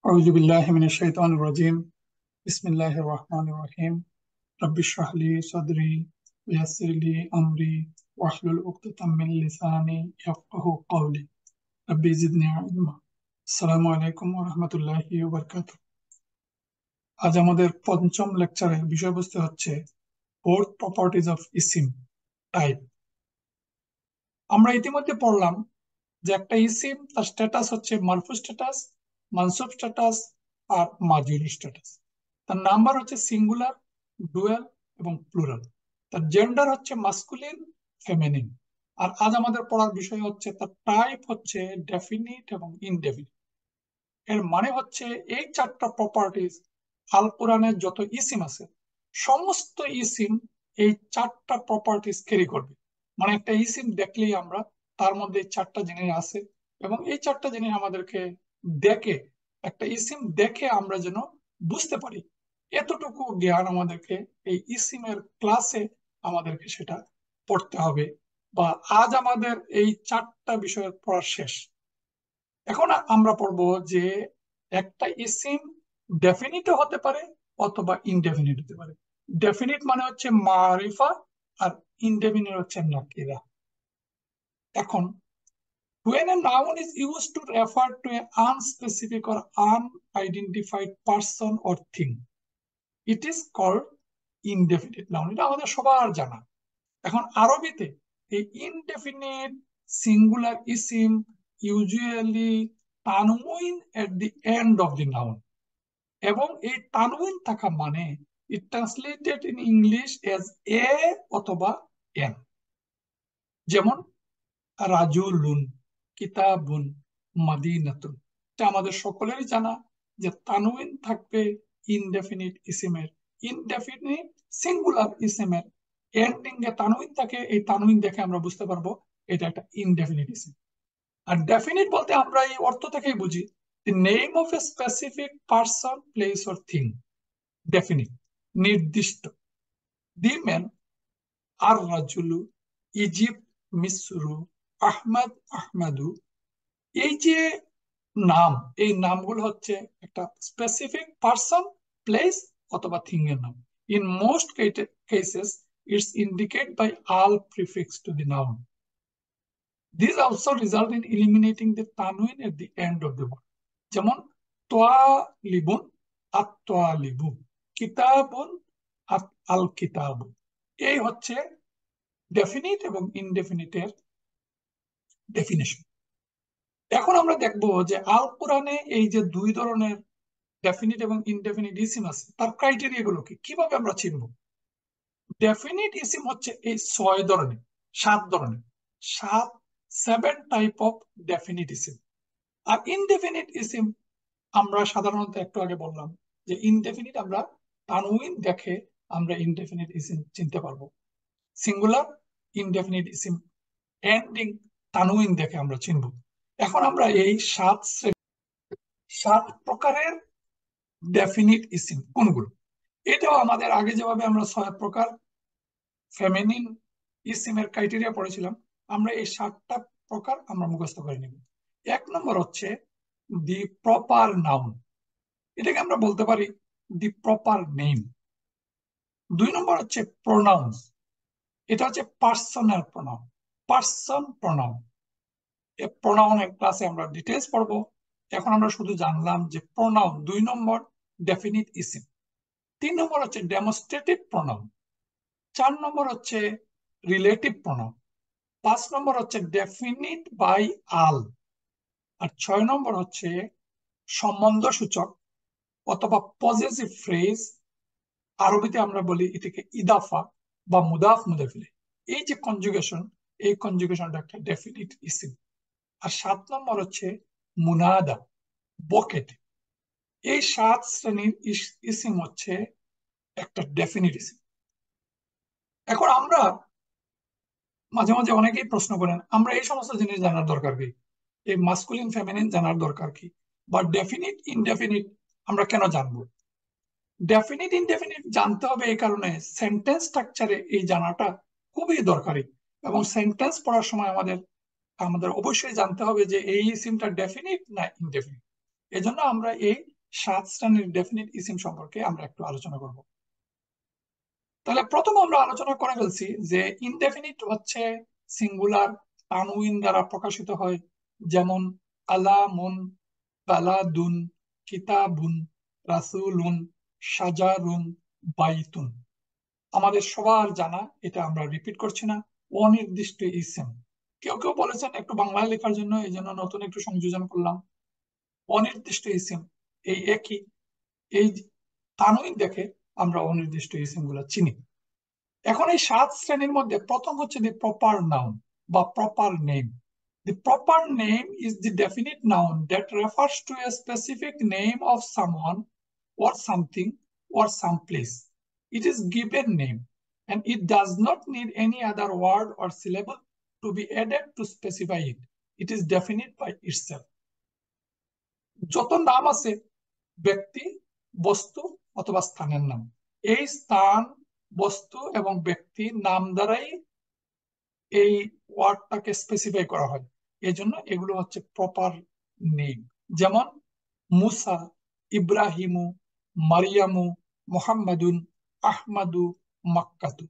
أعوذ بالله من الشيطان الرجيم. بسم الله الرحمن الرحيم. رب اشرح لي صدري ويسر لي أمري واحلل عقدة من لساني يفقه قولي. ربي زدني علما. আসসালামু আলাইকুম ওয়া রাহমাতুল্লাহি ওয়া বারাকাতুহু। আজ আমাদের পঞ্চম লেকচারের বিষয়বস্তু হচ্ছে fourth properties of eSIM type. আমরা ইতিমধ্যে পড়লাম যে একটা ইসিম তার স্ট্যাটাস হচ্ছে মারফু স্ট্যাটাস, মানসুব স্ট্যাটাস আর মাজরুর স্ট্যাটাস। তার নাম্বার হচ্ছে সিঙ্গুলার, ডুয়াল এবং প্লুরাল। তার জেন্ডার হচ্ছে মাস্কুলিন, ফেমিনিন। আর আজ আমাদের পড়ার বিষয় হচ্ছে তার টাইপ হচ্ছে ডেফিনিট এবং ইনডেফিনিট। এর মানে হচ্ছে এই চারটা প্রপার্টিজ আল কোরআনের যত ইসিম আছে সমস্ত ইসিম এই চারটা প্রপার্টিজ ক্যারি করবে। মানে একটা ইসিম দেখলেই আমরা তার মধ্যে এই চারটা জিনিস আছে এবং এই চারটা জিনিস আমাদেরকে দেখে, একটা ইসিম দেখে আমরা যেন বুঝতে পারি, এতটুকু জ্ঞান আমাদেরকে এই ইসিমের ক্লাসে আমাদেরকে সেটা পড়তে হবে। বা আজ আমাদের এই চারটা বিষয়ের পড়া শেষ। এখন আমরা পড়বো যে একটা ইসিম ডেফিনিটও হতে পারে অথবা ইনডেফিনিট হতে পারে। ডেফিনিট মানে হচ্ছে মারিফা আর ইনডেফিনিট হচ্ছে নাকিরা। এখন when a noun is used to refer to an unspecific or unidentified person or thing, it is called indefinite noun. এটা আমাদের সবার জানা। এখন আরবিতে এই ইনডেফিনিট সিঙ্গুলার ইসিম ইউজুয়ালি তানউইন at the end of the noun, এবং এই তানউইন থাকা মানে it translated in English as a অথবা এন। যেমন রাজুলুন, কিতাবুন, মাদিনাতুন। এটা আমাদের সকলেরই জানা যে তানউইন থাকবে ইনডেফিনিট ইসিমের, ইনডেফিনিট সিঙ্গুলার ইসিমের এন্ডিং এ তানউইন থাকে। এই তানউইন দেখে আমরা বুঝতে পারবো এটা একটা ইনডেফিনিট ইসিম। আর ডেফিনিট বলতে আমরা এই অর্থ থেকেই বুঝি the name of a specific person, place or thing. Definite, নির্দিষ্ট। দি ম্যান, আর রাজুলু, ইজিপ্ট, মিসরু, আহমদ, আহমদু। এই যে নাম, এই নামগুলো হচ্ছে একটা স্পেসিফিক পার্সন, প্লেস অথবা থিং এর নাম। In most cases it's indicate by আল prefix to the noun. This also result in eliminating the tanwin at the end of the word. যেমন তোয়ালিবুন, আত-তোয়ালিবু, কিতাবুন, আল কিতাবু। এই হচ্ছে ডেফিনিট এবং ইনডেফিনিটের ডেফিনেশন। এখন আমরা দেখব যে আল কোরআনে এই যে দুই ধরনের ডেফিনিট এবং ইনডেফিনিট ইসিম আছে তার ক্রাইটেরিয়া গুলো কি, কিভাবে আমরা চিনব। ডেফিনিট ইসিম হচ্ছে এই 6 ধরনের, 7 ধরনের, 7 টাইপ অফ ডেফিনিট ইসিম। আর ইনডেফিনিট ইসিম আমরা সাধারণত একটু আগে বললাম যে ইনডেফিনিট আমরা তানউইন দেখে আমরা ইনডেফিনিট ইসিম চিনতে পারবো। সিঙ্গুলার ইনডেফিনিট ইসিম এন্ডিং তানউইন দেখে আমরা চিনব। এখন আমরা এই 7 প্রকারের ডেফিনিট ইসিম কোনগুলো, এটাও আমাদের আগে যেভাবে আমরা 6 প্রকার ফেমিনিন ইসিমের ক্রাইটেরিয়া পড়েছিলাম, আমরা এই 7টা প্রকার আমরা মুখস্থ করে নিব। 1 নম্বর হচ্ছে দি প্রপার নাউন, এটাকে আমরা বলতে পারি দি প্রপার নেম। 2 নম্বর হচ্ছে প্রোনাউন্স, এটা হচ্ছে পার্সোনাল প্রোনাউন, পার্সন প্রোনাউন। এই প্রোনাউনের ক্লাসে আমরা ডিটেলস পড়বো। এখন আমরা শুধু জানলাম যে প্রোনাউন 2 নম্বর ডেফিনিট ইসিম। 3 নম্বর হচ্ছে ডেমনস্ট্রেটিভ প্রোনাউন। 4 নম্বর হচ্ছে রিলেটিভ প্রোনাউন। 5 নম্বর হচ্ছে ডেফিনিট বাই আল। আর 6 নম্বর হচ্ছে সম্বন্ধ সূচক অথবা পজেসিভ ফ্রেজ। আরবিতে আমরা বলি এটাকে ইদাফা বা মুদাফ মুদাফিলে। এই যে কনজুগেশন, এই কনজুগেশনটা একটা ডেফিনিট ইসিম। আর 7 নম্বর হচ্ছে মুনাদা, বকেট। এই 7 শ্রেণীর ইসিম হচ্ছে একটা ডেফিনিট ইসিম। এখন আমরা মাঝে মাঝে অনেকেই প্রশ্ন করেন আমরা এই সমস্ত জিনিস জানার দরকার কি, এই মাস্কুলিন ফেমিনিন জানার দরকার কি, বা ডেফিনিট ইনডেফিনিট আমরা কেন জানবো। ডেফিনিট ইনডেফিনিট জানতে হবে এই কারণে সেন্টেন্স স্ট্রাকচারে এই জানাটা খুবই দরকারি। এবং সেন্টেন্স পড়ার সময় আমাদের আমাদের অবশ্যই জানতে হবে যে এই ইসিমটা ডেফিনিট না ইনডেফিনিট। এজন্য আমরা এই সাত শ্রেণীর ডেফিনিট ইসিম সম্পর্কে আমরা একটু আলোচনা করব। তাহলে প্রথম আমরা আলোচনা করে ফেলছি যে ইনডেফিনিট হচ্ছে সিঙ্গুলার তানউইন দ্বারা প্রকাশিত হয়, যেমন আলামুন, বালাদুন, কিতাবুন, রাসূলুন, শাজারুন, বাইতুন। আমাদের সবার জানা, এটা আমরা রিপিট করছি না, অনির্দিষ্ট ইসিম। কেউ কেউ বলেছেন একটু বাংলায় লেখার জন্য, এই জন্য নতুন একটু সংযোজন করলাম। অনির্দিষ্ট ইসিম এই একই, এই তানউইন দেখে আমরা অনির্দিষ্ট ইসিম গুলো চিনি। এখন এই সাত শ্রেণীর মধ্যে প্রথম হচ্ছে দি প্রপার নাউন বা proper name. The proper name is the definite noun that refers to a specific name of someone or something or some place. It is given name and it does not need any other word or syllable to be added to specify it. It is definite by itself. যত নাম আছে ব্যক্তি, বস্তু অথবা স্থানের নাম, এই স্থান, বস্তু এবং ব্যক্তি নাম দ্বারাই এই ওয়ার্ডটাকে স্পেসিফাই করা হয়। এই জন্য এগুলো হচ্ছে প্রপার নেম। যেমন মুসা, ইব্রাহিমু, মারিয়ামু, মুহাম্মাদুন, আহমাদু, মাক্কাতু।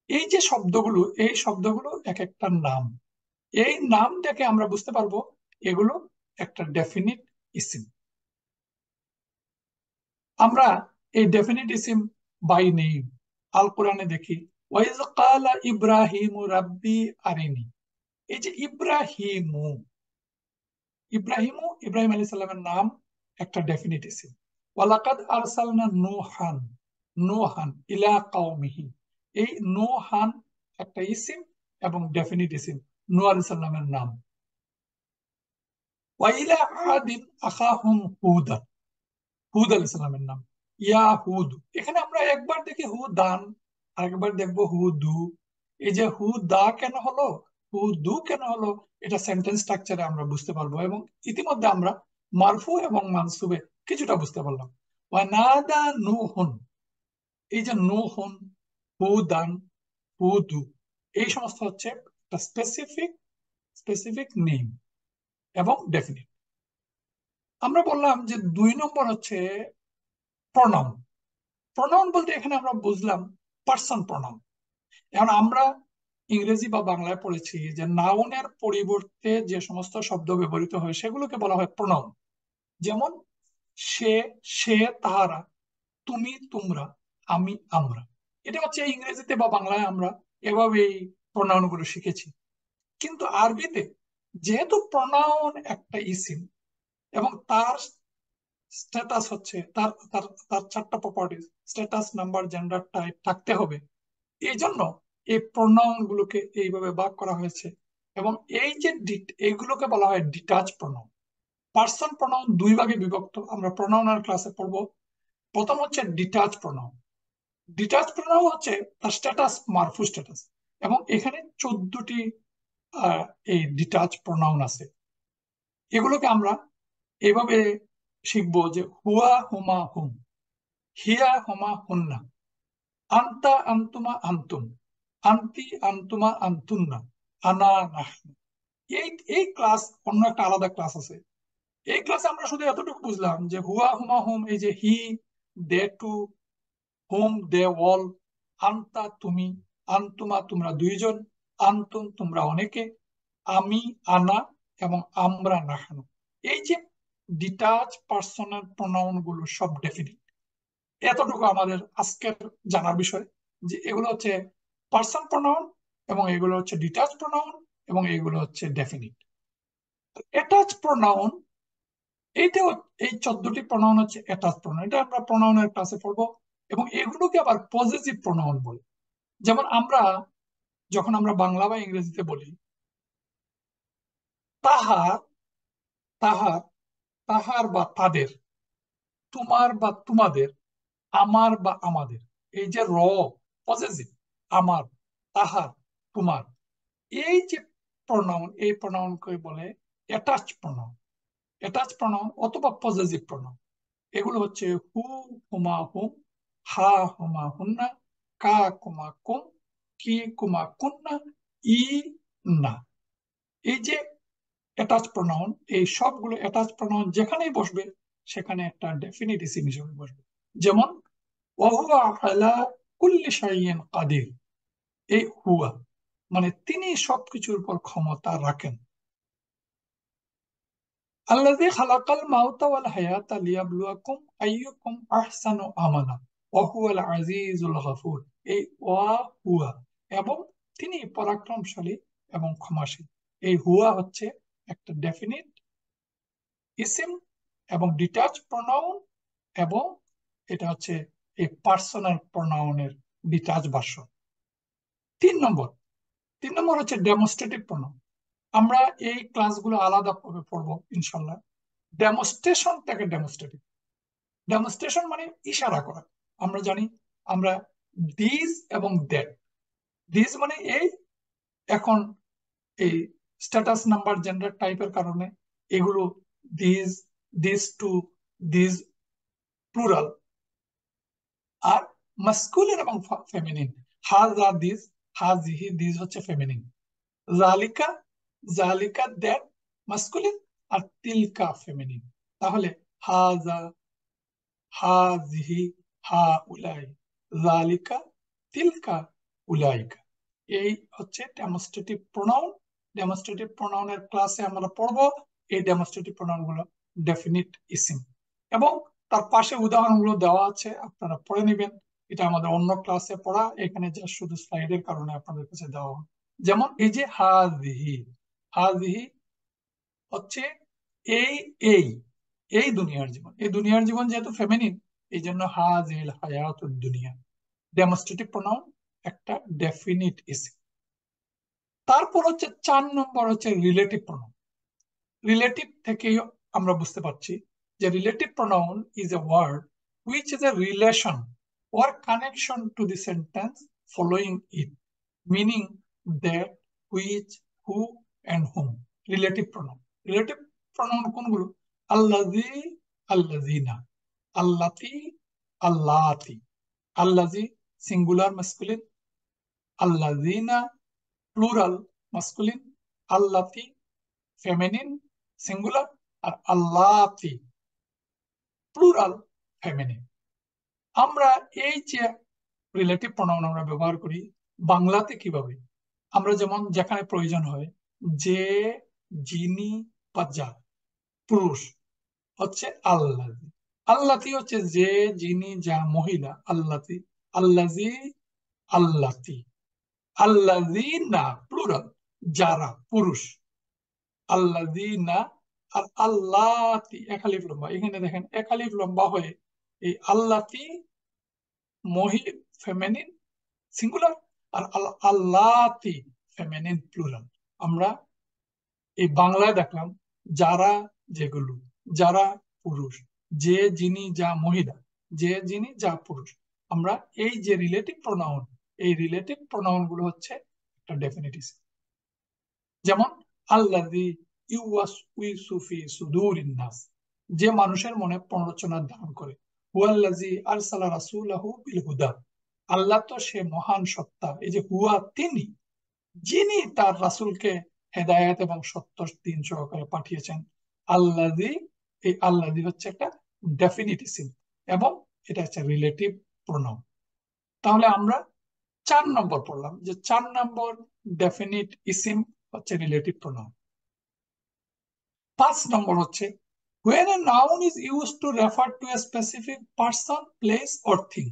এই যে শব্দগুলো, এই শব্দগুলো এক একটা নাম। এই নাম দেখে আমরা বুঝতে পারবো এগুলো একটা ডেফিনিট ইসিম। আমরা এই ডেফিনিট ইসিম বাই নেম আল কোরআনে দেখি, ওয়াইজ কালা ইব্রাহিমু রাব্বি আরিনি। এই যে ইব্রাহিমু, ইব্রাহিমু ইব্রাহিম আলাইহিস সালামের নাম, একটা ডেফিনিট ইসিম। ওয়ালাকাদ আরসালনা নূহান, নূহান ইলা কওমিহি। এই নূহান একটা ইসিম এবং ডেফিনিট ইসিম, নূহ আলাইহিস সালামের নাম। ওয়া ইলা আদিন আখাহুম হুদা, হুদ আলাইহিস সালামের নাম। ইয়া হুদ, এখানে আমরা একবার দেখি হু দান, আরেকবার দেখবো হু দু। এই যে হু দা কেন হলো, হু দু কেন হলো, এটা সেন্টেন্স স্ট্রাকচারে আমরা বুঝতে পারবো, এবং ইতিমধ্যে আমরা মারফু এবং মানসুবে কিছুটা বুঝতে পারলাম। ওয়ানাদা নূহুন, এই যে নূহুন, হু দান, হু দু, এই সমস্ত হচ্ছে একটা স্পেসিফিক স্পেসিফিক নেম এবং ডেফিনিট। আমরা বললাম যে 2 নম্বর হচ্ছে প্রনাউন। প্রনাউন বলতে এখানে আমরা বুঝলাম পার্সন প্রনাউন। এখন আমরা ইংরেজি বা বাংলায় পড়েছি যে নাউনের পরিবর্তে যে সমস্ত শব্দ ব্যবহৃত হয় সেগুলোকে বলা হয় প্রনাউন। যেমন সে, সে, তাহারা, তুমি, তোমরা, আমি, আমরা। এটা হচ্ছে ইংরেজিতে বা বাংলায় আমরা এভাবেই প্রনাউন গুলো শিখেছি। কিন্তু আরবিতে যেহেতু প্রনাউন একটা ইসিম এবং তার স্ট্যাটাস হচ্ছে, তার তার তার 4টা properties, status, number, gender, type থাকতে হবে। এই জন্য এই প্রোনাউন গুলোকে এইভাবে ভাগ করা হয়েছে। এবং এই যে এইগুলোকে বলা হয় ডিটাচ প্রোনাউন। পার্সন প্রোনাউন 2 ভাগে বিভক্ত, আমরা প্রোনাউনের ক্লাসে পড়বো। প্রথম হচ্ছে ডিটাচ প্রোনাউন। ডিটাচ প্রোনাউন হচ্ছে তার স্ট্যাটাস মারফু স্ট্যাটাস, এবং এখানে 14টি এই ডিটাচ প্রোনাউন আছে। এগুলোকে আমরা এভাবে শিখবো যে হুয়া হুমা হুম, হিয়া হুমা হুন্না, আন্তা আন্তুমা আন্তুম, আন্তি আন্তুমা আন্তুন্না, আনা নাহনু। এই এই ক্লাস অন্য একটা আলাদা ক্লাস আছে। এই ক্লাসে আমরা শুধু এতটুকু বুঝলাম যে হুয়া হুমা হুম, এই যে হি, দে টু, হুম দে অল, আন্তা তুমি, আন্তুমা তোমরা 2জন, আন্তুম তোমরা অনেকে, আমি আনা, এবং আমরা নাহানু। এই যে ডিটাচ পার্সোনাল প্রোনাউন গুলো সব ডেফিনিট। এতটুকু আমাদের আজকের জানার বিষয়, যে এগুলো হচ্ছে পার্সন প্রোনাউন, এবং এগুলো হচ্ছে ডিটাচ প্রোনাউন, এবং এগুলো হচ্ছে ডেফিনিট। অ্যাটাচ প্রোনাউন, এইটাও, এই 14টি প্রোনাউন হচ্ছে অ্যাটাচ প্রোনাউন, এটা আমরা প্রোনাউনের ক্লাসে পড়বো। এবং এগুলোকে আবার পজিটিভ প্রোনাউন বলে। যেমন আমরা যখন আমরা বাংলা বা ইংরেজিতে বলি তাহার, তাহার, তাহার বা তাদের, তোমার বা তোমাদের, আমার বা আমাদের, এই যে পজিটিভ, আমার, তাহার, তোমার, এই যে প্রোনাউন, এই প্রোনাউনকে বলে অ্যাটাচ প্রোনাউন। অ্যাটাচ প্রোনাউন অথবা পজিটিভ প্রোনাউন। এগুলো হচ্ছে হু, হুমা হুম, হা হুমা হুন্না, কা কুমা কুম, কি কুমা কুন্না, ই না। এই যে অ্যাটাচ প্রোনাউন, এই সবগুলো অ্যাটাচ প্রোনাউন যেখানেই বসবে সেখানে একটা ডেফিনিট ইসিম হিসেবে বসবে। যেমন ওয়াহুয়া আলা কুল্লি শাইইন কাদির, এই হুয়া মানে তিনি সবকিছুর উপর ক্ষমতা রাখেন। আল্লাযী খালাকাল মাউতা ওয়াল হায়াতা লিয়াবলুয়াকুম আইয়ুকুম আহসানু আমালা ওয়া হুয়াল আজিজুল গফুর, এই ওয়া হুয়া এবং তিনি পরাক্রমশালী এবং ক্ষমাশীল। এই হুয়া হচ্ছে একটা ডেফিনিট ইসিম এবং ডিটাচ প্রোনাউন, এবং এটা হচ্ছে এই পার্সোনাল প্রোনাউনের ডিটাচ ভার্সন। 3 নম্বর, 3 নম্বর হচ্ছে ডেমনস্ট্রেটিভ প্রোনাউন। আমরা এই ক্লাসগুলো আলাদাভাবে পড়বো ইনশাল্লাহ। ডেমনস্ট্রেশনটাকে ডেমনস্ট্রেটিভ, ডেমনস্ট্রেশন মানে ইশারা করা। আমরা জানি আমরা দিস এবং দ্যাট, দিস মানে এই, এখন এই স্ট্যাটাস নাম্বার জেন্ডার টাইপের কারণে এগুলো this, this two, this plural. আর মাস্কুলিন এবং ফেমিনিন, হাজ আর দিস, হাজিহি দিস হচ্ছে ফেমিনিন, জালিকা, জালিকা দ্যাট মাস্কুলিন, আর তিলকা ফেমিনিন। তাহলে হাজা, হাজিহি, হা উলাই, জালিকা, তিলকা, উলাইকা, এই হচ্ছে ডেমনস্ট্রেটিভ প্রোনাউন। ডেমনস্ট্রেটিভ প্রোনাউনের ক্লাসে আমরা পড়বো এই ডেমনস্ট্রেটিভ প্রোনাউন গুলো ডেফিনিট ইসিম, এবং তার পাশে উদাহরণগুলো দেওয়া আছে, আপনারা পড়ে নেবেন। এটা আমাদের অন্য ক্লাসে পড়া, এখানে যা শুধু স্লাইডের কারণে আপনাদের কাছে দেওয়া হয়। যেমন এই যে হাজিহি, হাজিহি হচ্ছে এই, এই এই দুনিয়ার জীবন, এই দুনিয়ার জীবন যেহেতু ফেমিনিন, এই জন্য হাজিল হায়াতুদ দুনিয়া, ডেমনস্ট্রেটিভ প্রোনাউন, একটা ডেফিনিট ইসিম। তারপর হচ্ছে 4 নম্বর হচ্ছে রিলেটিভ প্রোনাউন। রিলেটিভ থেকেই আমরা বুঝতে পারছি যে relative pronoun is a word which is a relation or connection to the sentence following it, meaning that, which, who, and whom. Relative pronoun. Relative pronoun কোনগুলো? আল্লাযী, আল্লাযীনা, আল্লাতী, আল্লাতী, আল্লাযী সিঙ্গুলার মাস্কুলিন, আল্লাযীনা প্লুরাল মাস্কুলিন, আল্লাতী ফেমিনিন সিঙ্গুলার, আর আল্লাতী প্লুরাল ফেমিনিন। আমরা এই যে রিলেটিভ প্রোনাউন আমরা ব্যবহার করি বাংলাতে কিভাবে? আমরা যেমন যেখানে প্রয়োজন হয়, যে, যিনি বা যার, পুরুষ হচ্ছে আল্লাযী, আল্লাতী হচ্ছে যে, যিনি, যা, মহিলা আল্লাতী, আল্লাযী, আল্লাতী, আল্লাযীনা প্লুরাল যারা, পুরুষ আল্লাযীনা, আর আল্লাতী একালিফ লম্বা, এখানে দেখেন একালিফ লম্বা হয়ে এই আল্লাতী ফেমিনিন সিঙ্গুলার, আর আল্লাতি ফেমিনিন প্লুরাল। আমরা এই বাংলায় দেখলাম যারা, যেগুলো, যারা পুরুষ, যে, যিনি, যা, মহিলা, যে, যিনি, যা, পুরুষ। আমরা এই যে রিলেটিভ প্রোনাউন, এই রিলেটিভ প্রোনাউন গুলো হচ্ছে একটা ডেফিনিটিভ। যেমন আল্লাযী ইউওয়াসউইসু ফি সুদুরিন নাস, যে মানুষের মনে প্ররোচনা দান করে। হুয়াল্লাযী আরসালা রাসূলাহু বিল হুদা, আল্লাহ তো সে মহান সত্তা, এই যে হুয়া তিনি, যিনি তার রাসূলকে হেদায়েত এবং সত্য দিন সহকারে পাঠিয়েছেন। আল্লাযী, এই আল্লাযী হচ্ছে একটা ডেফিনিট ইসিম এবং এটা হচ্ছে রিলেটিভ প্রোনাউন। তাহলে আমরা 4 নম্বর পড়লাম যে 4 নম্বর ডেফিনিট ইসিম হচ্ছে রিলেটিভ প্রোনাউন। 5 নম্বর হচ্ছে when a noun is used to refer to a specific person, place or thing,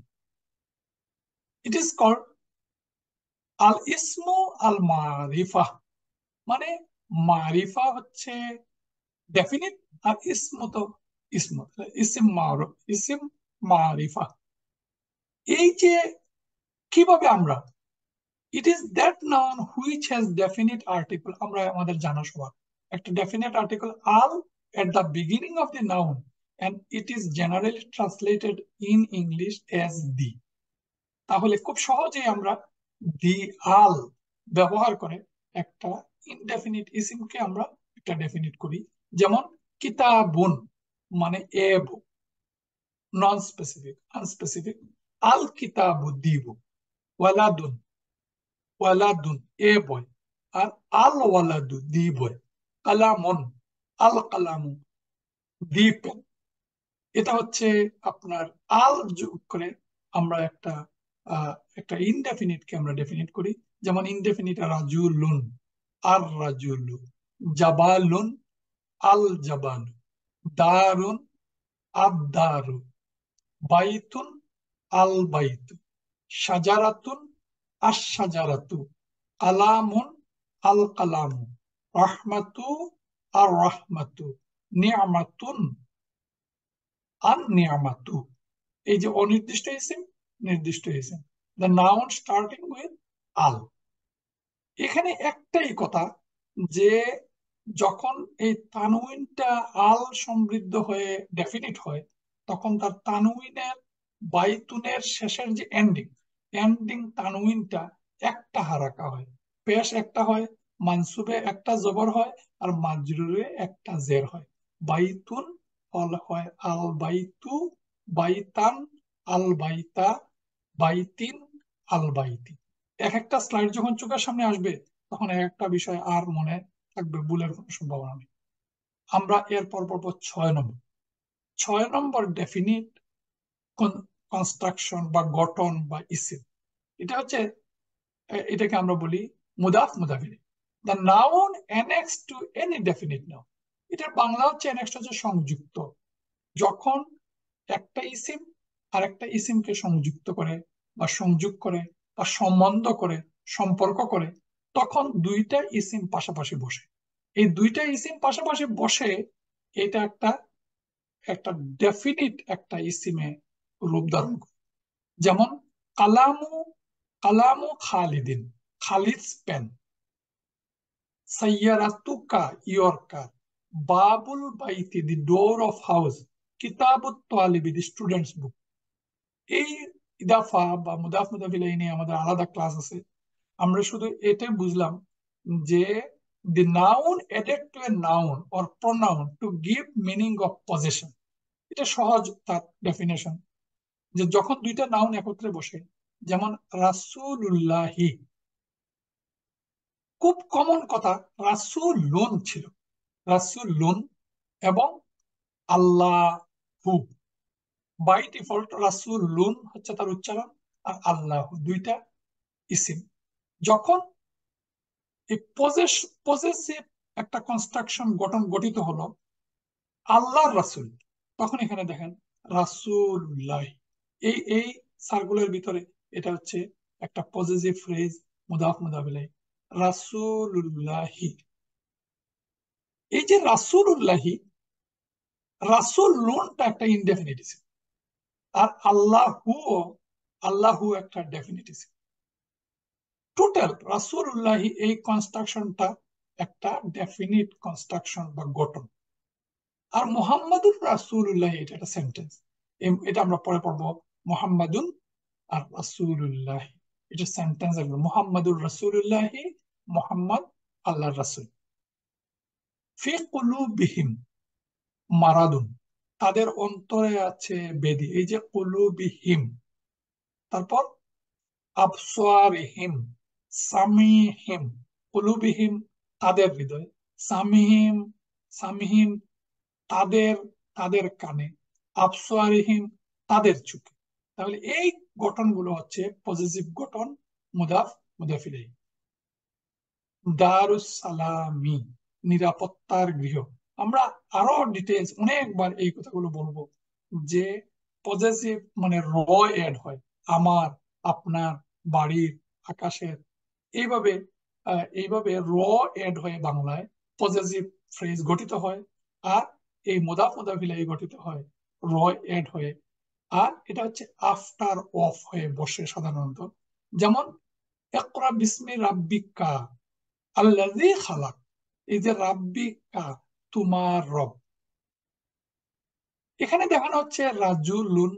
it is called আল ইসমু আল মারিফা। মানে মারিফা হচ্ছে ডেফিনিট, আর ইসমু তো ইসমু, ইসিম মারুফ, ইসিম মারিফা। এই যে কিভাবে আমরা, it is that noun which has definite article, আমরা আমাদের জানা সবার একটা definite article Al at the beginning of the noun, and it is generally translated in English as the. তাহলে খুব সহজেই আমরা দি, আল ব্যবহার করে একটা ইনডেফিনিট ইসিমকে আমরা একটা ডেফিনিট করি। যেমন কিতাবুন মানে a book, non specific, unspecific. আল কিতাবু দি বুক, ওয়ালাদুন, ওয়ালাদুন এ বয়, আর আল ওয়ালাদু দি বয়, কালামুন, আল কালামু দি পেন, এটা হচ্ছে আপনার আল যোগ করে আমরা একটা ইনডেফিনিটকে আমরা ডেফিনিট করি। যেমন ইনডেফিনিট রাজুলুন, আর রাজুলু, জাবালুন, আল জাবাল, দারুন, আদ দারু, বাইতুন, আল বাইতু, সাজারাতুন, আশ সাজারাতু, কালামুন, আল কালামু, রাহমাতু, আর রাহমাতু, নিয়ামাতুন, আন নিয়ামাতু। এই যে অনির্দিষ্ট ইসিম, নির্দিষ্ট ইসিম, দ্য নাউন স্টার্টিং উইথ আল। এখানে একটাই কথা, যে যখন এই তানউইনটা আল সমৃদ্ধ হয়ে ডেফিনিট হয়, তখন তার তানউইনের বাইতুনের শেষের যে এন্ডিং, এন্ডিং তানউইনটা একটা হারাকা হয়, পেশ একটা হয়, মানসুবে একটা জবর হয়, আর মাজরুরে একটা জের হয়। বাইতুন ফল হয় আল বাইতু, বাইতান, আল বাইতা, বাইতিন, আল বাইতি। এক একটা স্লাইড যখন চোখের সামনে আসবে, তখন এক একটা বিষয় আর মনে থাকবে, ভুলের কোনো সম্ভাবনা নেই। আমরা এর পর পর 6 নম্বর, 6 নম্বর ডেফিনিট কনস্ট্রাকশন বা গঠন বা ইসিম। এটা হচ্ছে, এটাকে আমরা বলি মুদাফ মুদাফিলে, the noun annex to any definite noun. এটার বাংলা হচ্ছে অ্যানেক্স হচ্ছে সংযুক্ত। যখন একটা ইসিম আর একটা ইসিমকে সংযুক্ত করে বা সংযোগ করে বা সম্বন্ধ করে, সম্পর্ক করে, তখন দুইটা ইসিম পাশাপাশি বসে। এই দুইটা ইসিম পাশাপাশি বসে, এটা একটা একটা ডেফিনিট একটা ইসিমে রূপ ধারণ করে। যেমন কালামু, কালামু খালিদিন, খালিদস পেন, সাইয়ারাতুকা ইয়র কার, বাবুল বাইতি দি ডোর অফ হাউস, কিতাবুত তালিবি দি স্টুডেন্টস বুক। এই ইদাফা বা মুদাফ মুদাফ ইলাইহি নিয়ে আমাদের আলাদা ক্লাস আছে। আমরা শুধু এটাই বুঝলাম যে the noun added to a noun or pronoun to give meaning of possession। এটা সহজ তার ডেফিনেশন, যে যখন দুইটা নাউন একত্রে বসে, যেমন রাসূলুল্লাহি, খুব কমন কথা, রাসূলুন ছিল, রাসূলুন, এবং আল্লাহু, বাই ডিফল্ট রাসূলুন হচ্ছে তার উচ্চারণ, আর আল্লাহু দুইটা ইসিম। যখন এই পজেসিভ একটা কনস্ট্রাকশন গঠন গঠিত হলো আল্লাহর রাসূল, তখন এখানে দেখেন রাসূলুল্লাহ, এই সার্কুলের ভিতরে এটা হচ্ছে একটা পজেসিভ ফ্রেজ, মুদাফ মুদাফ ইলাইহি, রাসূলুল্লাহি। এই যে রাসূলুল্লাহি, রাসূল লোনটা একটা ইনডেফিনিট, আর আল্লাহু, আল্লাহু একটা ডেফিনিট। টোটাল রাসূলুল্লাহি এই কনস্ট্রাকশনটা একটা ডেফিনিট কনস্ট্রাকশন বা গঠন। আর মুহাম্মাদুর রাসূলুল্লাহ এটা একটা সেন্টেন্স, এটা আমরা পরে পড়বো। মুহাম্মাদুন আর রাসূলুল্লাহ, এটা সেন্টেন্স একদম, মুহাম্মাদুর রাসূলুল্লাহ, মুহাম্মদ আল্লাহর রাসূল। ফি কুলুবিহিম মারাদুন, তাদের অন্তরে আছে বেদি, এই যে কুলুবিহিম। তারপর আবসারিহিম, সামিহিম, কুলুবিহিম তাদের হৃদয়, সামিহিম, সামিহিম তাদের, তাদের কানে, আবসারিহিম তাদের চোখে। তাহলে এই গঠনগুলো হচ্ছে পজিটিভ গঠন, মুদাফ মুদাফ ইলাইহি। দারুস সালামি, নিরাপত্তার গৃহ। আমরা আরো ডিটেলস অনেকবার এই কথাগুলো বলবো, যে পজিটিভ মানে র এড হয়, আমার, আপনার, বাড়ির, আকাশের, এইভাবে এইভাবে র এড হয়ে বাংলায় পজিটিভ ফ্রেজ গঠিত হয়। আর এই মুদাফ মুদাফ ইলাইহি গঠিত হয় র এড হয়ে। আর এটা হচ্ছে আফটার অফ হয়ে বসে সাধারণত। যেমন ইকরা বিসমি রাব্বিকা আল্লাযী খালাক, এই যে রাব্বিকা তোমার রব, এখানে দেখানো হচ্ছে রাজুলুন,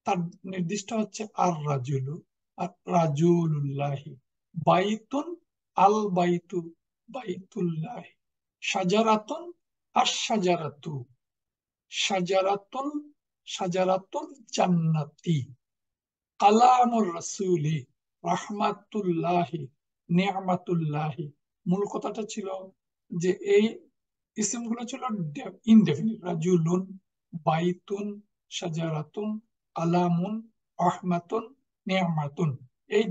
তার নির্দিষ্ট হচ্ছে আর রাজুলু, আর রাজুলুল্লাহি, বাইতুন, আল বাইতু, বাইতুল্লাহি, সাজারাতুন, আর সাজারাতু, সাজারাতুল, সাজারাতুল জান্নাতি, কালামুর রাসূলি, রাহমাতুল্লাহি, নিয়ামাতুল্লাহি। মূল কথাটা ছিল যে এই ইসিমগুলো ছিল ইনডেফিনিট, রাজুলুন, বাইতুন, শাজারাতুন, কালামুন, রহমাতুন, নিয়ামাতুন। এই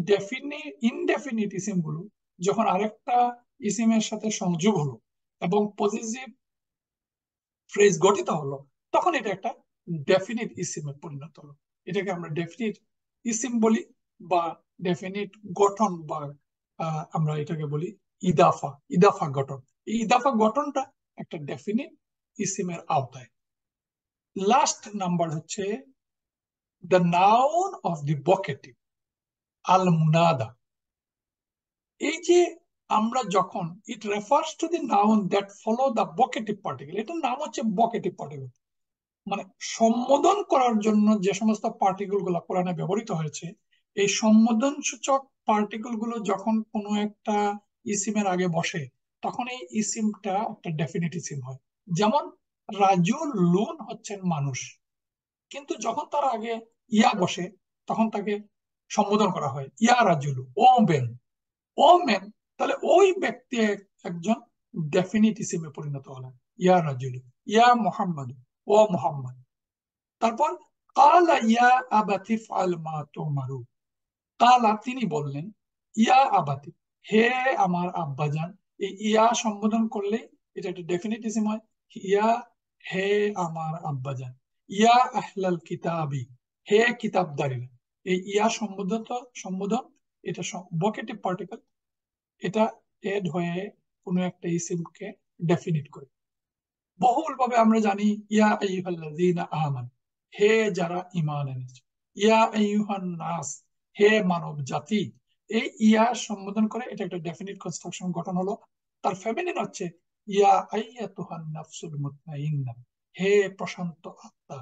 ইনডেফিনিট ইসিম গুলো যখন আরেকটা ইসিমের সাথে সংযোগ হলো এবং পজিটিভ ফ্রেজ গঠিত হলো, তখন এটা একটা ডেফিনিট ইসিমে পরিণত হলো। এটাকে আমরা ডেফিনিট ইসিম বলি, বা ডেফিনিট গঠন, বা আমরা এটাকে বলি ইদাফা, ইদাফা গঠন। এই ইদাফা গঠনটা একটা ডেফিনিট ইসিমের আওতায়। লাস্ট নাম্বার হচ্ছে the noun of the vocative, আল মুনাদা। এই যে আমরা যখন it refers to the noun that follow the vocative particle, এটার নাম হচ্ছে ভোকেটিভ পার্টিকেল। মানে সম্বোধন করার জন্য যে সমস্ত পার্টিকেল গুলো কোরআনে ব্যবহৃত হয়েছে, এই সম্বোধন সূচক পার্টিকেল গুলো যখন কোনো একটা ইসিমের আগে বসে, তখন এই ইসিমটা একটা ডেফিনিট ইসিম হয়। যেমন রাজুলুন হচ্ছেন মানুষ, কিন্তু যখন তার আগে ইয়া বসে, তখন তাকে সম্বোধন করা হয় ইয়া রাজুলু, ও বেন, ও মেন। তাহলে ওই ব্যক্তি একজন ডেফিনিট ইসিমে পরিণত হলেন, ইয়া রাজুলু, ইয়া মোহাম্মদ, ও মোহাম্মদ। তারপর কালা ইয়া আবাতি ফাল মা তুমারু, কালা তিনি বললেন, ইয়া আবাতি হে আমার আব্বাজান। এই ইয়া সম্বোধন করলে এটা একটা ডেফিনিট ইসিম হয়, ইয়া হে আমার আব্বাজান। ইয়া আহলাল কিতাবি, হে কিতাবদারিরা। এই ইয়া সম্বোধন এটা ভোকেটিভ পার্টিকেল, এটা এড হয়ে কোনো একটা ইসিমকে ডেফিনিট করে। বহুল ভাবে আমরা জানি ইয়া আইয়ুহাল্লাযীনা আমানু, হে যারা ঈমান এনেছে। ইয়া আইয়ুহান নাস, হে মানব জাতি। এই ইয়া সম্বোধন করে, এটা একটা ডেফিনিট কনস্ট্রাকশন গঠন হলো। তার ফেমিনিন হচ্ছে ইয়া আইয়াতুহান নাফসুল মুতমাইন্নাহ, হে প্রশান্ত আত্মা।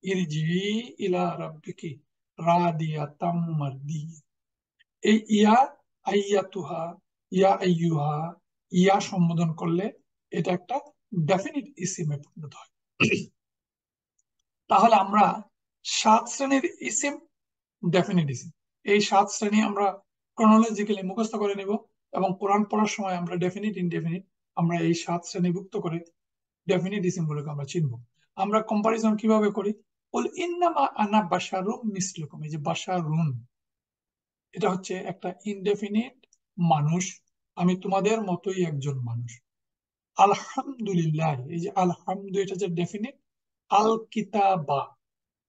ইরজিই ইলা রাব্বিকি রাদিয়াতাম মারদিয়া। এই ইয়া আইয়াতুহা, ইয়া আইয়ুহা, ইয়া সম্বোধন করলে এটা একটা ডেফিনিট ইসিমে পরিণত হয়। তাহলে আমরা 7 শ্রেণীর ইসিম, ডেফিনিট ইসিম, এই 7 শ্রেণী আমরা ক্রোনোলজিক্যালি মুখস্থ করে নিব, এবং কোরআন পড়ার সময় আমরা ডেফিনিট ইনডেফিনিট আমরা এই 7 শ্রেণীভুক্ত করে ডেফিনিট ইসিম গুলোকে আমরা চিনব। আমরা কম্পারিজন কিভাবে করি? বল ইন্নামা আনা বাশারুম মিসলুকুম, এই যে বাশারুন, এটা হচ্ছে একটা ইনডেফিনিট মানুষ, আমি তোমাদের মতোই একজন মানুষ। আলহামদুলিল্লাহ, এই যে আলহামদু, এটা যে ডেফিনিট। আল কিতাবা,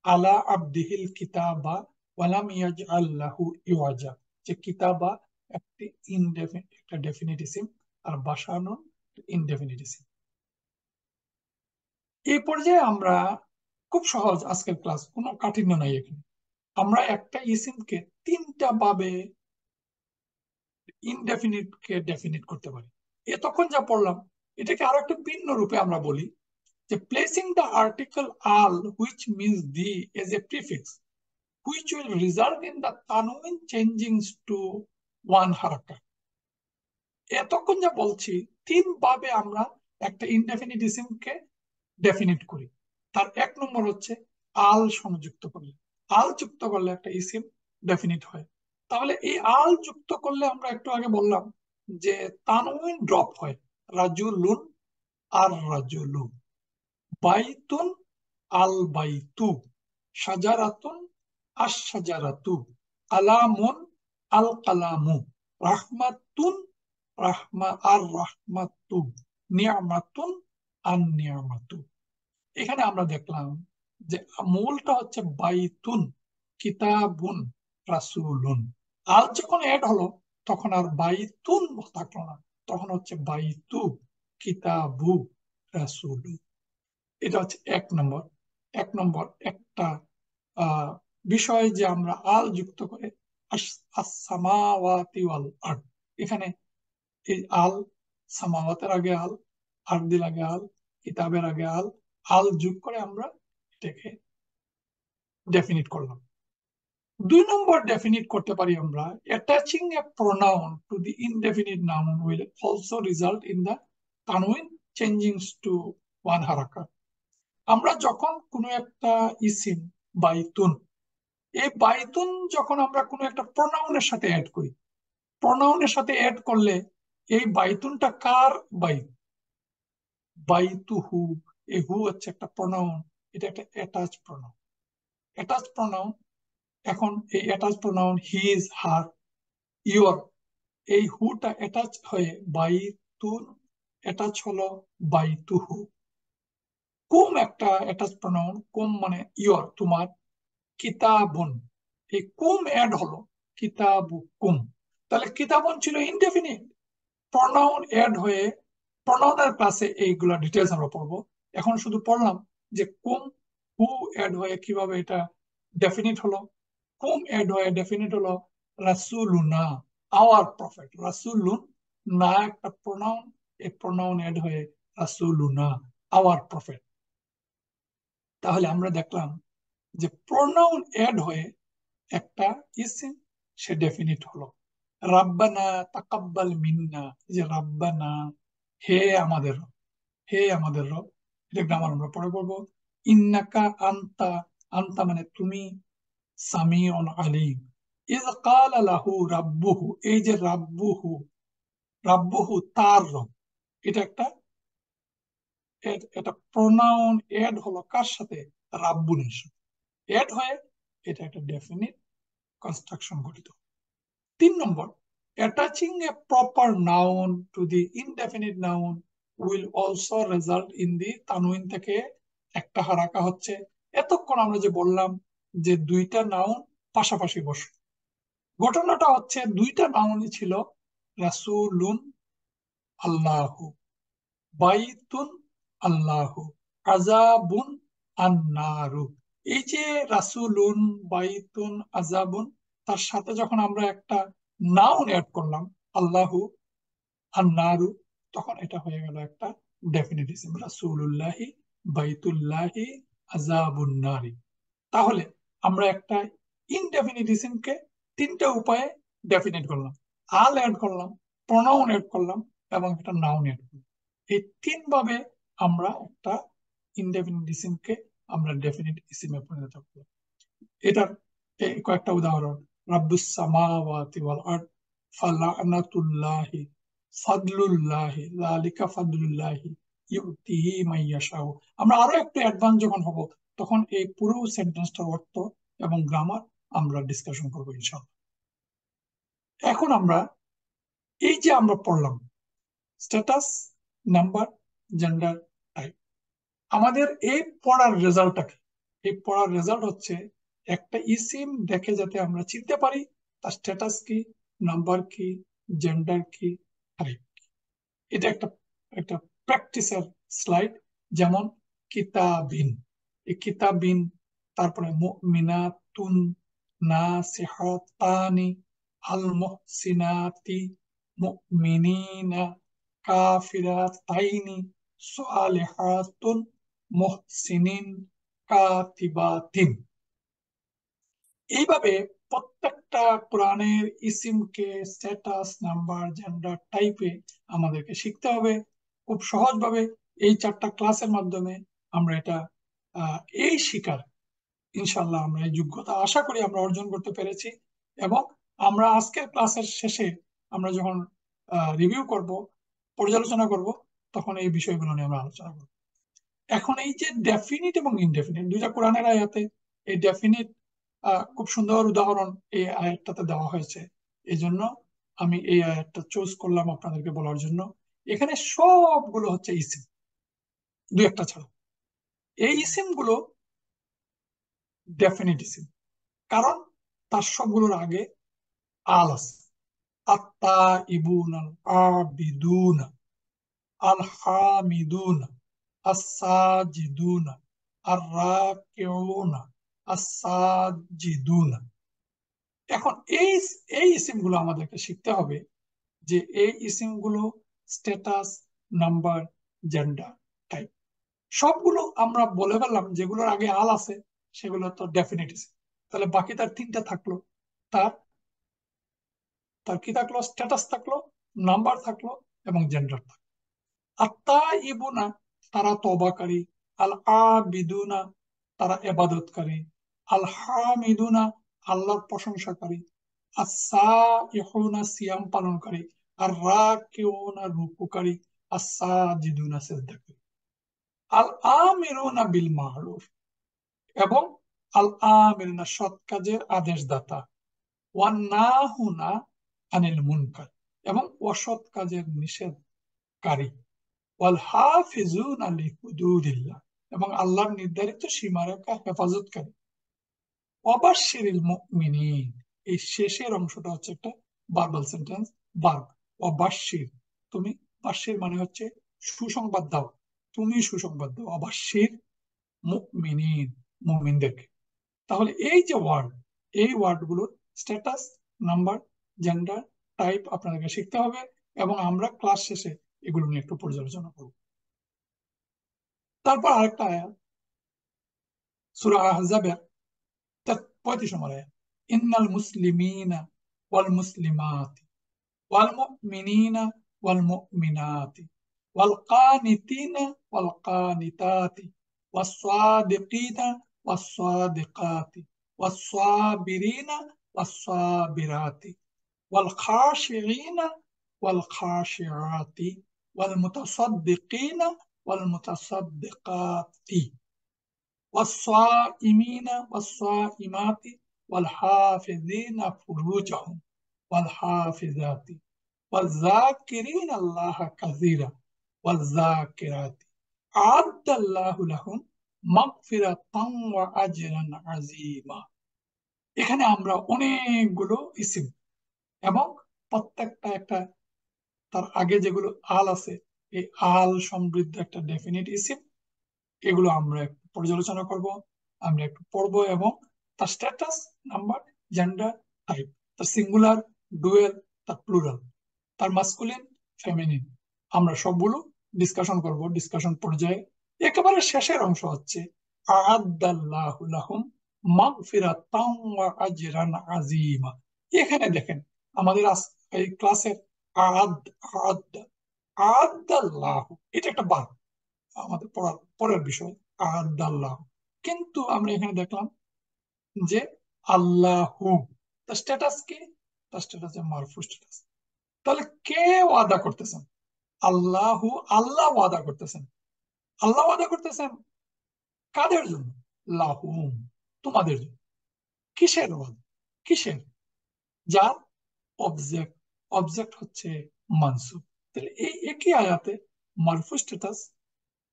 আলা আবদিহিল কিতাবা ওয়ালাম ইয়াজআল লাহু ইওয়াজা, যে কিতাবা একটি ইনডেফিনিট, একটা ডেফিনিট ইসিম, আর বাশারুন ইনডেফিনিট ইসিম। এই পর্যায়ে আমরা খুব সহজ, আজকের ক্লাস কোনো কাঠিন্য নাই এখানে। আমরা একটা ইসিমকে 3টা ভাবে ইনডেফিনিট কে ডেফিনিট করতে পারি। এতক্ষণ যা পড়লাম, এটাকে আরো একটা ভিন্ন রূপে আমরা বলি যে placing the article Al which means the as a prefix which will result in the tanwin changing to one haraka। এতক্ষণ যা বলছি, 3 ভাবে আমরা একটা ইনডেফিনিট ইসিমকে ডেফিনিট করি। তার 1 নম্বর হচ্ছে আল সংযুক্ত করলে। আল যুক্ত করলে একটা ইসিম ডেফিনিট হয়। তাহলে এই আল যুক্ত করলে আমরা একটু আগে বললাম যে তানউইন ড্রপ হয়, রাজুলুন আর রাজুলু, বাইতুন আল বাইতু, সাজারাতুন আশ সাজারাতু, কালামুন আল কালামু, রাহমাতুন আর রাহমাতু, নিয়ামাতুন আর নিয়ামাতু। এখানে আমরা দেখলাম যে মূলটা হচ্ছে বাইতুন, কিতাবুন, রাসূলুন। আল যখন এড হলো, তখন আর বাইতুন থাকলো না, তখন হচ্ছে বাইতু, কিতাবু, রাসূলু। এটা হচ্ছে 1 নম্বর। 1 নম্বর একটা বিষয় যে আমরা আল যুক্ত করে আসসামাওয়াতি ওয়াল আরদ, এখানে এই আল, সামাওয়াতের আগে আল, আরদিল আগে আল, কিতাবের আগে আল, আল যোগ করে আমরা এটাকে ডেফিনিট করলাম। 2 নম্বর ডেফিনিট করতে পারি আমরা, attaching a pronoun to the indefinite noun will also result in the তানউইন চেঞ্জিং টু ওয়ান হারাকা। আমরা যখন কোনো একটা ইসিম বাইতুন, এই বাইতুন যখন আমরা কোনো একটা প্রোনাউনের সাথে অ্যাড করি, প্রোনাউনের সাথে অ্যাড করলে এই বাইতুনটা কার বাইত? বাইতুহু। এই হু হচ্ছে একটা প্রোনাউন, এটা একটা অ্যাটাচ প্রোনাউন। Attach pronoun. এখন এই attach pronoun his, her, your, এই হুটা অ্যাটাচ হয়ে বাইতুন অ্যাটাচ হলো বাইতুহু। কুম একটা অ্যাটাচ প্রোনাউন, কুম মানে ইওর, তোমার। কিতাবুন, এই কুম অ্যাড হলো কিতাবু কুম। তাহলে কিতাবুন ছিল ইনডেফিনিট, প্রনাউন অ্যাড হয়ে প্রনাউনের ক্লাসে এইগুলা ডিটেলস আমরা পড়বো। এখন শুধু পড়লাম যে কুম হু অ্যাড হয়ে কিভাবে এটা ডেফিনিট হলো। কুম অ্যাড হয়ে ডেফিনিট হলো রাসূলুনা, আওয়ার প্রফেট। রাসূলুন না একটা প্রনাউন, এই প্রনাউন অ্যাড হয়ে রাসূলুনা, আওয়ার প্রফেট। তাহলে আমরা দেখলাম যে প্রনাউন অ্যাড হয়ে একটা ইসিম সে ডেফিনিট হলো। রাব্বানা তাকাব্বাল মিন্না, যে রাব্বানা হে আমাদের রব, হে আমাদের রব, এটা গ্রামার আমরা পরে পড়বো। ইন্নাকা আন্তা, আন্তা মানে তুমি, সামিউন আলিম। ইয ক্বালা লাহু রাব্বুহু, এই যে রাব্বুহু, রাব্বুহু তার রব, এটা একটা এটা প্রোনাউন এড হলো কার সাথে? রাব্বুনের সাথে এড হয়ে এটা একটা ডেফিনিট কনস্ট্রাকশন গঠিত। 3 নম্বর, attaching a proper noun to the indefinite noun will also result in the তানউইন থেকে একটা হারাকা হচ্ছে। এতক্ষণ আমরা যে বললাম যে দুইটা নাউন পাশাপাশি বসে, ঘটনাটা হচ্ছে দুইটা নাউনই ছিল রাসূলুন আল্লাহু, বাইতুন আল্লাহু, আযাবুন আন্নারু। এই যে রাসূলুন, বাইতুন, আযাবুন, তার সাথে যখন আমরা একটা নাউন অ্যাড করলাম আল্লাহু, আন্নারু, তখন এটা হয়ে গেল একটা ডেফিনিট ইসম, রাসূলুল্লাহি, বাইতুল্লাহি, আযাবুন নারি। তাহলে আমরা একটা ইনডেফিনিট ইসিমকে 3টে উপায়ে ডেফিনিট করলাম। আল অ্যাড করলাম, প্রোনাউন অ্যাড করলাম, এবং একটা নাউন অ্যাড করলাম। এই 3 ভাবে আমরা একটা ইনডেফিনিট ইসিমকে আমরা ডেফিনিট ইসিমে পরিণত করলাম। এটার কয়েকটা উদাহরণ: রাব্বুস সামাওয়াতি ওয়াল আরদ, ফালানাতুল্লাহি, ফাদলুল্লাহি, যালিকা ফাদলুল্লাহি ইউতিহি মাইয়াশাউ। আমরা আরো একটু অ্যাডভান্স যখন হব, তখন এই পুরো সেন্টেন্সটার অর্থ এবং গ্রামার আমরা ডিসকাশন করবো ইনশাআল্লাহ। এখন আমরা এই যে আমরা পড়লাম স্ট্যাটাস, নাম্বার, জেন্ডার, টাইপ, আমাদের এই পড়ার রেজাল্টটা কি? এই পড়ার রেজাল্ট হচ্ছে একটা ইসিম দেখে যাতে আমরা চিনতে পারি তার স্ট্যাটাস কি, নাম্বার কি, জেন্ডার কি, টাইপ। এটা একটা একটা প্র্যাকটিসের স্লাইড। যেমন কিতাবিন, এই কিতাবিন, তারপরে মুমিনাতুন, নাসিহাতানি, আল মুহসিনাতি, মুমিনিনা, কাফিরাতাইনি, সালিহাতুন, মুহসিনিন, কাতিবাতিন। এইভাবে প্রত্যেকটা কোরআনের ইসিমকে স্ট্যাটাস, নাম্বার, জেন্ডার, টাইপে আমাদেরকে শিখতে হবে খুব সহজভাবে। এই 4টা ক্লাসের মাধ্যমে আমরা এটা এই শিকার ইনশাল্লাহ আমরা এই যোগ্যতা আশা করি আমরা অর্জন করতে পেরেছি। এবং আমরা আজকের ক্লাসের শেষে আমরা যখন রিভিউ করব, পর্যালোচনা করব, তখন এই বিষয়গুলো নিয়ে আমরা আলোচনা করব। এখন এই যে ডেফিনিট এবং ইনডেফিনিট দুইটা কোরআনের আয়াতে, এই ডেফিনিট খুব সুন্দর উদাহরণ এই আয়াতটাতে দেওয়া হয়েছে। এই জন্য আমি এই আয়াতটা চুজ করলাম আপনাদেরকে বলার জন্য। এখানে সবগুলো হচ্ছে ইসিম, দুই একটা ছাড়া। এই ইসিম গুলো ডেফিনিট ইসিম, কারণ তার সবগুলোর আগে আল আছে। আত্তা ইবুন, আল আবিদুন, আল হামিদুন, আস-সাজিদুন, আর রাকিউন, আস-সাজিদুন। এখন এই এই ইসিমগুলো আমাদেরকে শিখতে হবে যে এই ইসিমগুলো স্ট্যাটাস, নাম্বার, জেন্ডার, টাইপ সবগুলো আমরা বলে ফেললাম। যেগুলোর আগে আল আছে সেগুলো তো ডেফিনিট ইসিম। তাহলে বাকি তার 3টা থাকলো। তার তার কি থাকলো? স্ট্যাটাস থাকলো, নাম্বার থাকলো, এবং জেন্ডার থাকলো। আত্তা ইবুনা, তারা তবাকারী। আল আবিদুনা, তারা এবাদতকারী। আল হামিদুনা, আল্লাহর প্রশংসাকারী। আসা ইহুনা, সিয়াম পালনকারী। আর রাকিউনা, রুকুকারী। আসসাজিদুনা, সিজদাকারী। আল আমিরুনা বিল মারুফ, এবং আল আমির না সৎ কাজের আদেশদাতা, ওয়ান নাহুনা আনিল মুনকার এবং অসৎ কাজের নিষেধকারী, ওয়াল হাফিজুনা লিহুদুদিল্লাহ এবং আল্লাহর নির্ধারিত সীমারেখা হেফাজতকারী, ওয়াবাশশিরিল মুমিনিন। এই শেষের অংশটা হচ্ছে একটা ভার্বাল সেন্টেন্স, ভার্ব। ওয়াবাশশির, তুমি, বাশশির মানে হচ্ছে সুসংবাদ দাও, তুমি সুসংবাদ দাও, ওয়াবাশশির মুমিনিন, মুমিনদেরকে। তাহলে এই যে ওয়ার্ড, এই ওয়ার্ডগুলোর স্ট্যাটাস, নাম্বার, জেন্ডার, টাইপ আপনাদেরকে শিখতে হবে এবং আমরা ক্লাস শেষে এগুলো নিয়ে একটু পর্যালোচনা করব। তারপর আরেকটা আয়াত, সূরা আহজাবের 35 নম্বর আয়াত, ইন্নাল মুসলিমিনা ওয়াল মুসলিমাত ওয়াল মুমিনিনা ওয়াল মুমিনাত ওয়াল কানিতিনা ওয়াল কানিতাত ওয়াস সাদিকিনা ওয়াস সাদিকাত ওয়াস সাবিরিনা ওয়াস সাবিরাত ওয়াল খাশিঈনা ওয়াল খাশিআত ওয়াল মুতাসাদ্দিকিনা ওয়াল মুতাসাদ্দিকাত والصائمين والصائمات والحافظين فروجهم والحافظات والذاكرين الله كثيرا والذاكرات أعد الله لهم مغفرة وأجرا عظيما। এখানে আমরা অনেকগুলো ইসিম এবং প্রত্যেকটা একটা তার আগে যেগুলো আল আছে, এই আল সমৃদ্ধ একটা ডেফিনিট ইসিম, এগুলো আমরা একটু পর্যালোচনা করব, আমরা একটু পড়বো এবং তার স্ট্যাটাস, নাম্বার, জেন্ডার, টাইপ, তার সিঙ্গুলার, ডুয়েল, তার প্লুরাল, তার মাস্কুলিন, ফেমিনিন, আমরা সবগুলো ডিসকাশন করব ডিসকাশন পর্যায়ে। একেবারে শেষের অংশ হচ্ছে আ'আদ্দাল্লাহু লাহুম মাগফিরাতান ওয়া আজরান আযীমা। এখানে দেখেন আমাদের এই ক্লাসের আ'আদ, আ'আদ, আ'আদ্দাল্লাহু, এটা একটা বার্ব, আমাদের পড়ার পরের বিষয় আল্লাহ। কিন্তু আমরা এখানে দেখলাম যে আল্লাহু, তার স্ট্যাটাস কি? তার স্ট্যাটাস মারফু স্ট্যাটাস। তাহলে কে ওয়াদা করতেছেন? আল্লাহু, আল্লাহ ওয়াদা করতেছেন। আল্লাহ ওয়াদা করতেছেন কাদের জন্য? লাহুম, তোমাদের জন্য। কিসের ওয়াদা? কিসের? যার অবজেক্ট, অবজেক্ট হচ্ছে মানসুব। তাহলে এই একই আয়াতে মারফু স্ট্যাটাস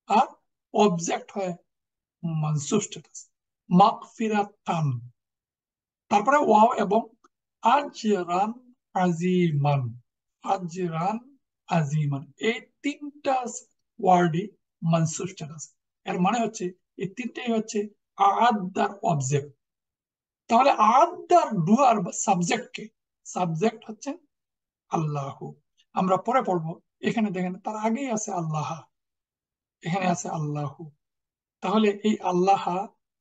আর অবজেক্ট হয় মানসুব স্ট্যাটাস, মাগফিরাতান, তারপরে ওয়াও এবং আজরান আজিমান, আজরান আজিমান, এই তিনটা ওয়ার্ডই মানসুব স্ট্যাটাস। এর মানে হচ্ছে এই তিনটাই হচ্ছে আ'আদার অবজেক্ট। তাহলে আ'আদার ডুয়ার বা সাবজেক্ট কে? সাবজেক্ট হচ্ছে আল্লাহ। আমরা পরে পড়বো, এখানে দেখেন তার আগেই আছে আল্লাহ, এখানে আছে আল্লাহ। তাহলে এই আল্লাহ,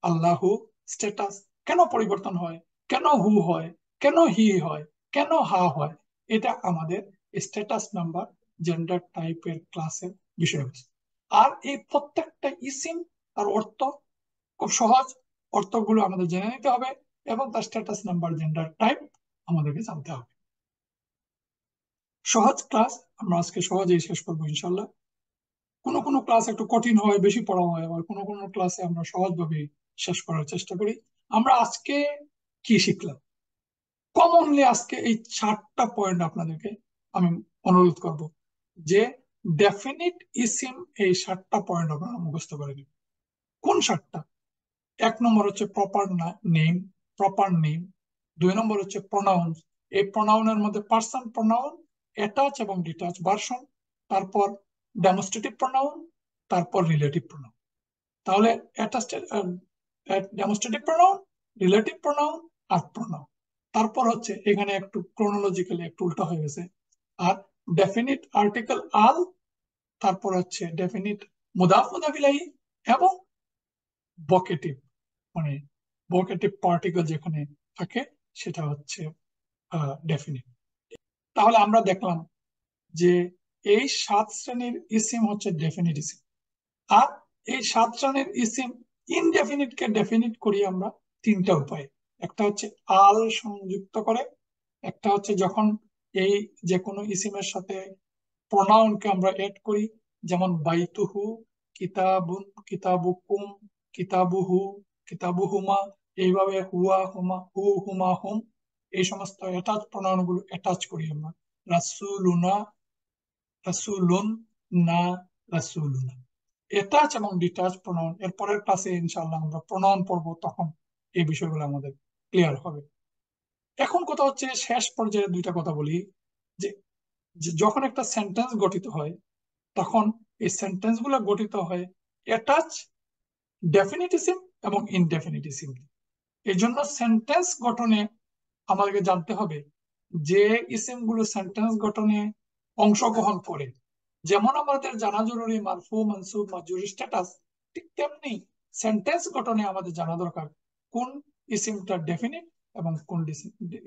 আল্লাহু স্ট্যাটাস কেন পরিবর্তন হয়, কেন হু হয়, কেন হি হয়, কেন হা হয়, এটা আমাদের স্ট্যাটাস নাম্বার, জেন্ডার টাইপের ক্লাসের বিষয়বস্তু। আর এই প্রত্যেকটা ইসিম তার অর্থ খুব সহজ, অর্থগুলো আমাদের জেনে নিতে হবে এবং তার স্ট্যাটাস নাম্বার, জেন্ডার টাইপ আমাদেরকে জানতে হবে। সহজ ক্লাস আমরা আজকে সহজেই শেষ করবো ইনশাল্লাহ। কোনো কোনো ক্লাস একটু কঠিন হয়, বেশি পড়া হয়, আবার কোনো কোনো ক্লাসে আমরা সহজভাবে শেষ করার চেষ্টা করি। আমরা আজকে কি শিখলাম? কমনলি আজকে এই 4টা পয়েন্ট আপনাদেরকে আমি অনুরোধ করব যে ডেফিনিট ইসিম, এই 7টা পয়েন্ট আপনারা মুখস্থ করে দিন। কোন 7টা? 1 নম্বর হচ্ছে প্রপার নেম, প্রপার নেম। 2 নম্বর হচ্ছে প্রোনাউন্স, এই প্রোনাউনের মধ্যে পার্সন প্রোনাউন, অ্যাটাচ এবং ডিটাচ ভার্সন, তারপর ডেমনস্ট্রেটিভ প্রোনাউন, তারপর রিলেটিভ প্রোনাউন। তাহলে ডেমনস্ট্রেটিভ প্রোনাউন, রিলেটিভ প্রোনাউন আর প্রোনাউন। তারপর হচ্ছে এখানে একটু ক্রোনোলজিক্যালি একটু উল্টা হয়ে গেছে, আর ডেফিনিট আর্টিকেল আল, তারপর হচ্ছে ডেফিনিট মুদাফ মুদাফ ইলাইহি এবং ভোকেটিভ, মানে ভোকেটিভ পার্টিকেল যেখানে থাকে সেটা হচ্ছে ডেফিনিট। তাহলে আমরা দেখলাম যে এই 7 শ্রেণীর ইসিম হচ্ছে ডেফিনিট ইসিম। আর এই 7 শ্রেণীর ইসিম ইনডেফিনিট কে ডেফিনিট করি আমরা 3টা উপায়ে। একটা হচ্ছে আল সংযুক্ত করে, একটা হচ্ছে যখন এই যে কোনো ইসিমের সাথে প্রোনাউনকে আমরা এড করি, যেমন বাইতুহু, কিতাবুন, কিতাবুকুম, কিতাবুহু, কিতাবুহুমা, এইভাবে হুয়া হুমা হু হুমা হুম এই সমস্ত অ্যাটাচ প্রনাউন গুলো অ্যাটাচ করি আমরা। রাসূলুনা, রাসূলুন, না, রাসূলুনা। অ্যাটাচ এবং ডিটাচ প্রনাউন এর পরের ক্লাসে ইনশাআল্লাহ আমরা প্রনাউন পড়বো, তখন এই বিষয়গুলো আমাদের ক্লিয়ার হবে। এখন কথা হচ্ছে, শেষ পর্যায়ে দুইটা কথা বলি, যে যখন একটা সেন্টেন্স গঠিত হয়, তখন এই সেন্টেন্স গুলো গঠিত হয় অ্যাটাচ, ডেফিনিটিসিম এবং ইনডেফিনিটিসিম। এই জন্য সেন্টেন্স গঠনে আমাদেরকে জানতে হবে যে ইসিম গুলো সেন্টেন্স গঠনে অংশগ্রহণ করে, যেমন আমাদের জানা জরুরি মারফু মানসুব মাজরুর স্ট্যাটাস, ঠিক তেমনি সেন্টেন্স গঠনে আমাদের জানা দরকার কোন ইসিমটা ডেফিনিট এবং কোন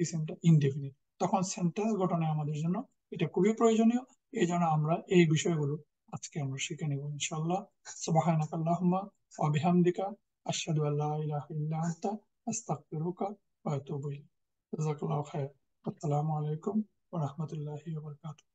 ইসিমটা ইনডেফিনিট। তখন সেন্টেন্স গঠনে আমাদের জন্য এটা খুবই প্রয়োজনীয়। এই জন্য আমরা এই বিষয়গুলো আজকে আমরা শিখে নেব ইনশাআল্লাহ। সুবহানাকা আল্লাহুম্মা ওয়া বিহামদিকা আশহাদু আল্লা ইলাহা ইল্লা আনতা আস্তাগফিরুকা ওয়া আতুবু ইলাইক। জাযাকাল্লাহু খাইর। আসসালামু আলাইকুম ওয়া রাহমাতুল্লাহি ওয়া বারাকাতুহু।